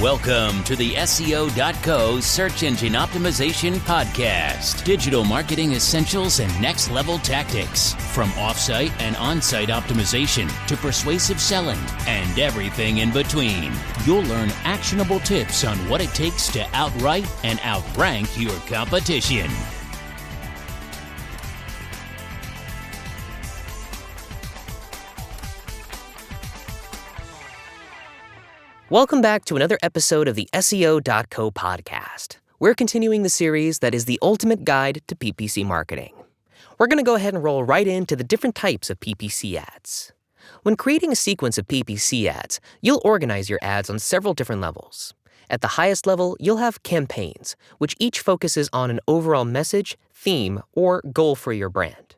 Welcome to the SEO.co Search Engine Optimization Podcast. Digital marketing essentials and next-level tactics. From off-site and on-site optimization to persuasive selling and everything in between. You'll learn actionable tips on what it takes to outright and outrank your competition. Welcome back to another episode of the SEO.co podcast. We're continuing the series that is the ultimate guide to PPC marketing. We're going to go ahead and roll right into the different types of PPC ads. When creating a sequence of PPC ads, you'll organize your ads on several different levels. At the highest level, you'll have campaigns, which each focuses on an overall message, theme, or goal for your brand.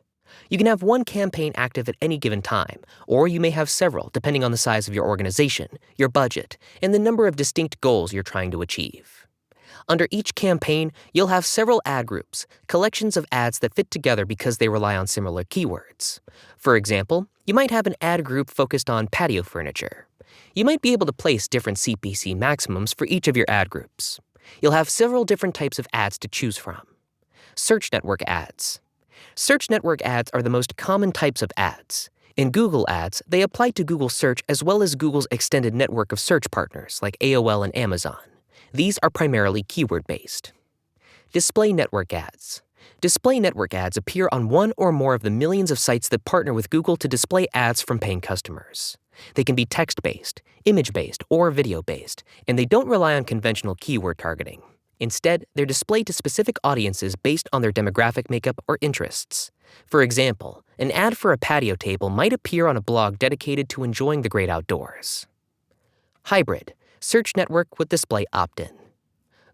You can have one campaign active at any given time, or you may have several depending on the size of your organization, your budget, and the number of distinct goals you're trying to achieve. Under each campaign, you'll have several ad groups, collections of ads that fit together because they rely on similar keywords. For example, you might have an ad group focused on patio furniture. You might be able to place different CPC maximums for each of your ad groups. You'll have several different types of ads to choose from. Search network ads. Search network ads are the most common types of ads. In Google Ads, they apply to Google Search as well as Google's extended network of search partners like AOL and Amazon. These are primarily keyword-based. Display network ads. Display network ads appear on one or more of the millions of sites that partner with Google to display ads from paying customers. They can be text-based, image-based, or video-based, and they don't rely on conventional keyword targeting. Instead, they're displayed to specific audiences based on their demographic makeup or interests. For example, an ad for a patio table might appear on a blog dedicated to enjoying the great outdoors. Hybrid, search network with display opt-in.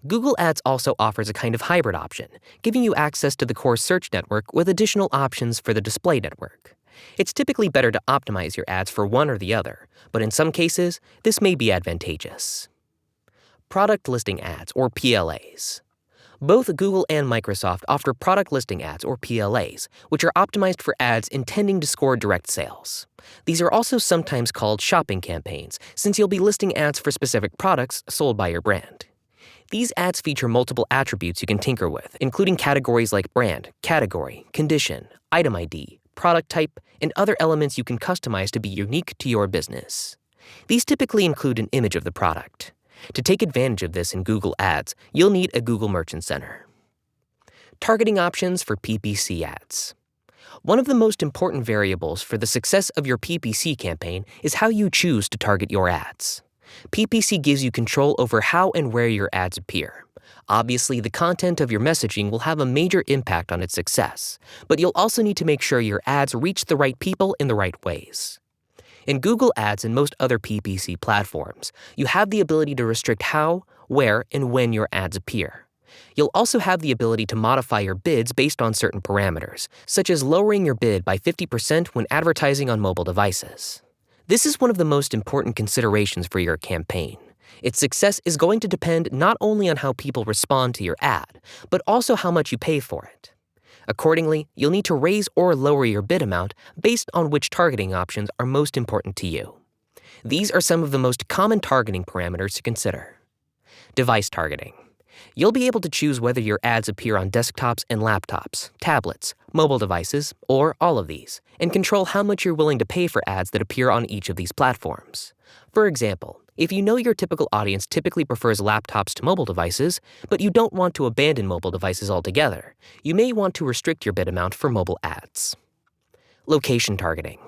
Google Ads also offers a kind of hybrid option, giving you access to the core search network with additional options for the display network. It's typically better to optimize your ads for one or the other, but in some cases, this may be advantageous. Product listing ads, or PLAs. Both Google and Microsoft offer product listing ads, or PLAs, which are optimized for ads intending to score direct sales. These are also sometimes called shopping campaigns, since you'll be listing ads for specific products sold by your brand. These ads feature multiple attributes you can tinker with, including categories like brand, category, condition, item ID, product type, and other elements you can customize to be unique to your business. These typically include an image of the product. To take advantage of this in Google Ads, you'll need a Google Merchant Center. Targeting options for PPC ads. One of the most important variables for the success of your PPC campaign is how you choose to target your ads. PPC gives you control over how and where your ads appear. Obviously, the content of your messaging will have a major impact on its success, but you'll also need to make sure your ads reach the right people in the right ways. In Google Ads and most other PPC platforms, you have the ability to restrict how, where, and when your ads appear. You'll also have the ability to modify your bids based on certain parameters, such as lowering your bid by 50% when advertising on mobile devices. This is one of the most important considerations for your campaign. Its success is going to depend not only on how people respond to your ad, but also how much you pay for it. Accordingly, you'll need to raise or lower your bid amount based on which targeting options are most important to you. These are some of the most common targeting parameters to consider. Device targeting. You'll be able to choose whether your ads appear on desktops and laptops, tablets, mobile devices, or all of these, and control how much you're willing to pay for ads that appear on each of these platforms. For example, if you know your typical audience typically prefers laptops to mobile devices, but you don't want to abandon mobile devices altogether, you may want to restrict your bid amount for mobile ads. Location targeting.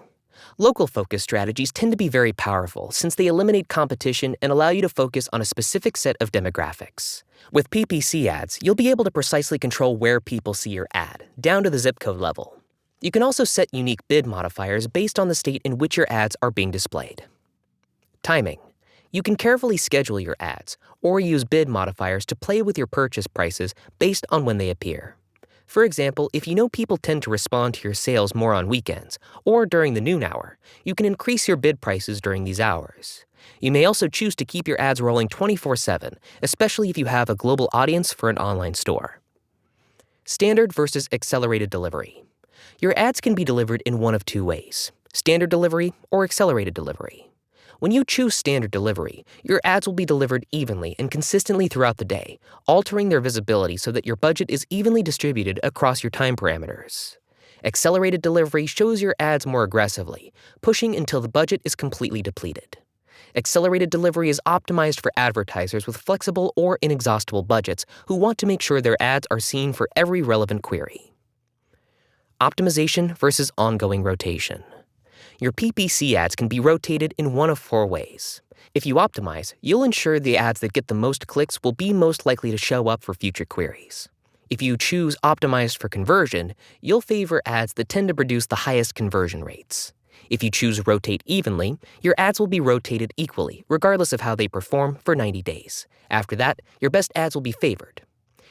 Local focus strategies tend to be very powerful since they eliminate competition and allow you to focus on a specific set of demographics. With PPC ads, you'll be able to precisely control where people see your ad, down to the zip code level. You can also set unique bid modifiers based on the state in which your ads are being displayed. Timing. You can carefully schedule your ads or use bid modifiers to play with your purchase prices based on when they appear. For example, if you know people tend to respond to your sales more on weekends or during the noon hour, you can increase your bid prices during these hours. You may also choose to keep your ads rolling 24/7, especially if you have a global audience for an online store. Standard versus accelerated delivery. Your ads can be delivered in one of two ways: standard delivery or accelerated delivery. When you choose standard delivery, your ads will be delivered evenly and consistently throughout the day, altering their visibility so that your budget is evenly distributed across your time parameters. Accelerated delivery shows your ads more aggressively, pushing until the budget is completely depleted. Accelerated delivery is optimized for advertisers with flexible or inexhaustible budgets who want to make sure their ads are seen for every relevant query. Optimization versus ongoing rotation. Your PPC ads can be rotated in one of 4 ways. If you optimize, you'll ensure the ads that get the most clicks will be most likely to show up for future queries. If you choose optimized for conversion, you'll favor ads that tend to produce the highest conversion rates. If you choose rotate evenly, your ads will be rotated equally, regardless of how they perform for 90 days. After that, your best ads will be favored.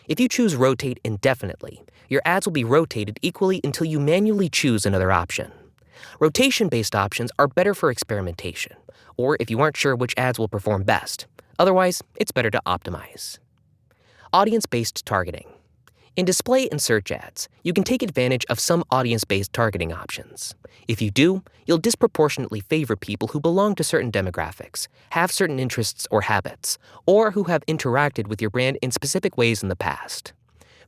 If you choose rotate indefinitely, your ads will be rotated equally until you manually choose another option. Rotation-based options are better for experimentation, or if you aren't sure which ads will perform best. Otherwise, it's better to optimize. Audience-based targeting. In display and search ads, you can take advantage of some audience-based targeting options. If you do, you'll disproportionately favor people who belong to certain demographics, have certain interests or habits, or who have interacted with your brand in specific ways in the past.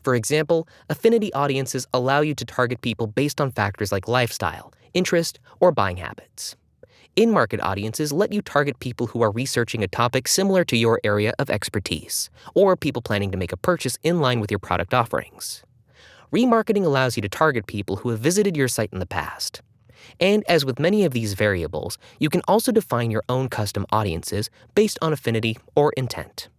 For example, affinity audiences allow you to target people based on factors like lifestyle, interest, or buying habits. In-market audiences let you target people who are researching a topic similar to your area of expertise, or people planning to make a purchase in line with your product offerings. Remarketing allows you to target people who have visited your site in the past. And as with many of these variables, you can also define your own custom audiences based on affinity or intent.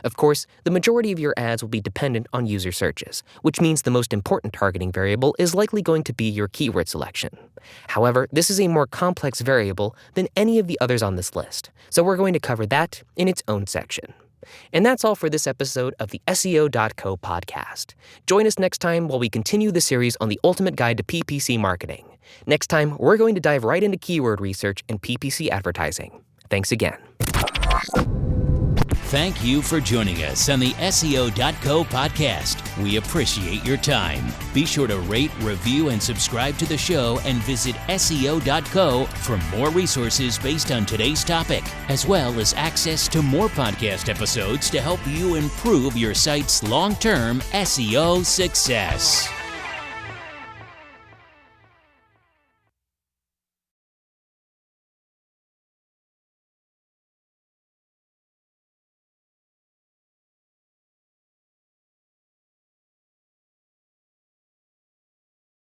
Of course, the majority of your ads will be dependent on user searches, which means the most important targeting variable is likely going to be your keyword selection. However, this is a more complex variable than any of the others on this list, so we're going to cover that in its own section. And that's all for this episode of the SEO.co podcast. Join us next time while we continue the series on the ultimate guide to PPC marketing. Next time, we're going to dive right into keyword research and PPC advertising. Thanks again. Thank you for joining us on the SEO.co podcast. We appreciate your time. Be sure to rate, review, and subscribe to the show and visit SEO.co for more resources based on today's topic, as well as access to more podcast episodes to help you improve your site's long-term SEO success.